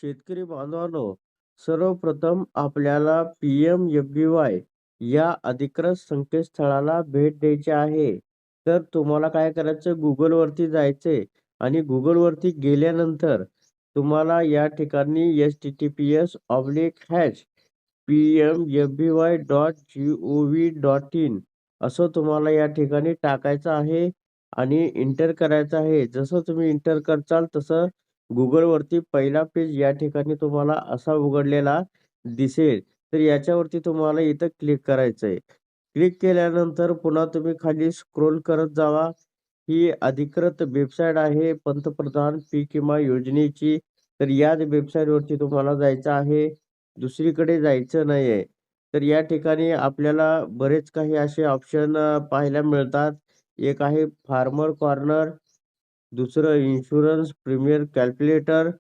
शेतकरी बांधवांनो, सर्वप्रथम आपल्याला पी-एम-एफ-बी-वाय या अधिकृत संकेतस्थळाला भेट द्यायची आहे. तर तुम्हाला काय करायचं Googleवरती जायचंय आणि Googleवरती गेल्यानंतर तुम्हाला या ठिकाणी https://pmfby.gov.in असं तुम्हाला या ठिकाणी टाकायचं आहे आणि एंटर करायचं आहे. जसं तुम्ही एंटर करचाल तसं Googleवरती पहिला पेज या ठिकाणी तुम्हाला असा उघडलेला दिसेल. तर याच्यावरती तुम्हाला इथं क्लिक करायचं आहे. क्लिक केल्यानंतर पुन्हा तुम्ही खाली स्क्रोल करत जावा. ही अधिकृत वेबसाईट आहे पंतप्रधान पीक विमा योजनेची. तर याच वेबसाईटवरती तुम्हाला जायचं आहे. दुसरीकडे जायचं नाहीये. तर या ठिकाणी आपल्याला बरेच काही असे ऑप्शन पाहायला मिळतात. एक आहे फार्मर कॉर्नर, दुसरं इन्शुरन्स प्रीमियर कॅल्क्युलेटर,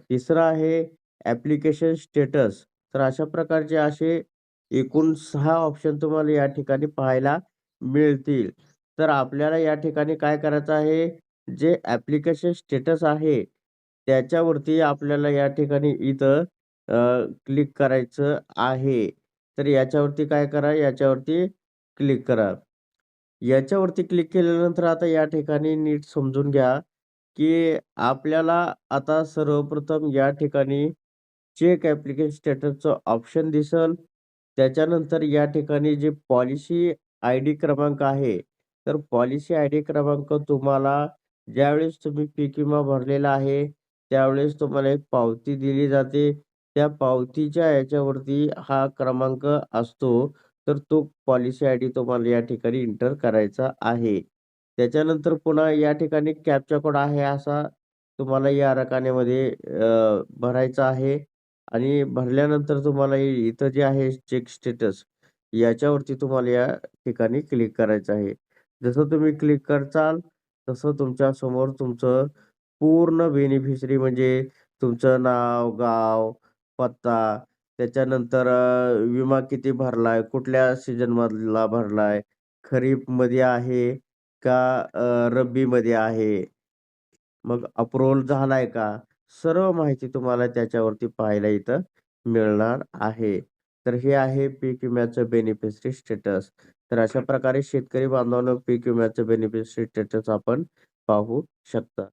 तिसरं आहे ॲप्लिकेशन स्टेटस. तर अशा प्रकारचे असे एकूण 6 ऑप्शन तुम्हाला या ठिकाणी पाहायला मिळतील. तर आपल्याला या ठिकाणी काय करायचं आहे, जे ॲप्लिकेशन स्टेटस आहे, त्याच्यावरती आपल्याला या ठिकाणी इथं क्लिक करायचं आहे. तर याच्यावरती काय करा, याच्यावरती क्लिक करा. याच्यावरती क्लिक केल्यानंतर आता या ठिकाणी नीट समजून घ्या, की आपल्याला आता सर्वप्रथम या ठिकाणी चेक ॲप्लिकेशन स्टेटसचं ऑप्शन दिसेल. त्याच्यानंतर या ठिकाणी जे पॉलिसी आय-डी क्रमांक आहे, तर पॉलिसी आय-डी क्रमांक तुम्हाला ज्यावेळेस तुम्ही पीक विमा भरलेला आहे, त्यावेळेस तुम्हाला एक पावती दिली जाते. त्या पावतीच्या याच्यावरती हा क्रमांक असतो. तर तो पॉलिसी आय-डी तुम्हाला या ठिकाणी एंटर करायचा आहे. त्याच्यानंतर पुन्हा या ठिकाणी कॅप्चा कोड आहे असा तुम्हाला या रकान्यामध्ये भरायचा आहे आणि भरल्यानंतर तुम्हाला इथं जे आहे चेक स्टेटस याच्यावरती तुम्हाला या ठिकाणी क्लिक करायचं आहे. जसं तुम्ही क्लिक करचाल तसं तुमच्यासमोर तुमचं पूर्ण बेनिफिशरी म्हणजे तुमचं नाव, गाव, पत्ता, त्याच्यानंतर विमा किती भरलाय, कुठल्या सीझनमधला भरलाय, खरीपमध्ये आहे का रब्बीमध्ये आहे, मग अप्रूव्हल झालाय का? सर्व माहिती तुम्हाला त्याच्यावरती पाहायला इथं मिळणार आहे. तर हे आहे पीक विम्याचं बेनिफिशरी स्टेटस. तर अशा प्रकारे शेतकरी बांधवांनो पीक विम्याचं बेनिफिशरी स्टेटस आपण पाहू शकता.